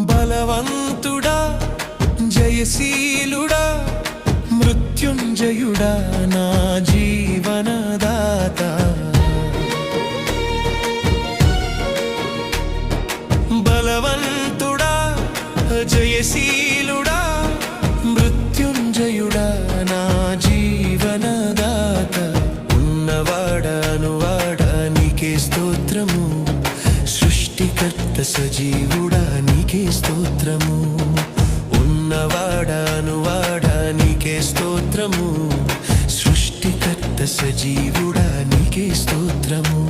బలవంతుడా జయశీలుడా మృత్యుంజయుడా నా జీవనదాత బలవంతుడా జయశీలుడా మృత్యుంజయుడా నా జీవనదాత ఉన్నవాడా నీకే స్తోత్రము సృష్టికర్త సజీవుడా నీకే స్తోత్రము ఉన్నవాడా నీకే స్తోత్రము సృష్టికర్త సజీవుడా నీకే స్తోత్రము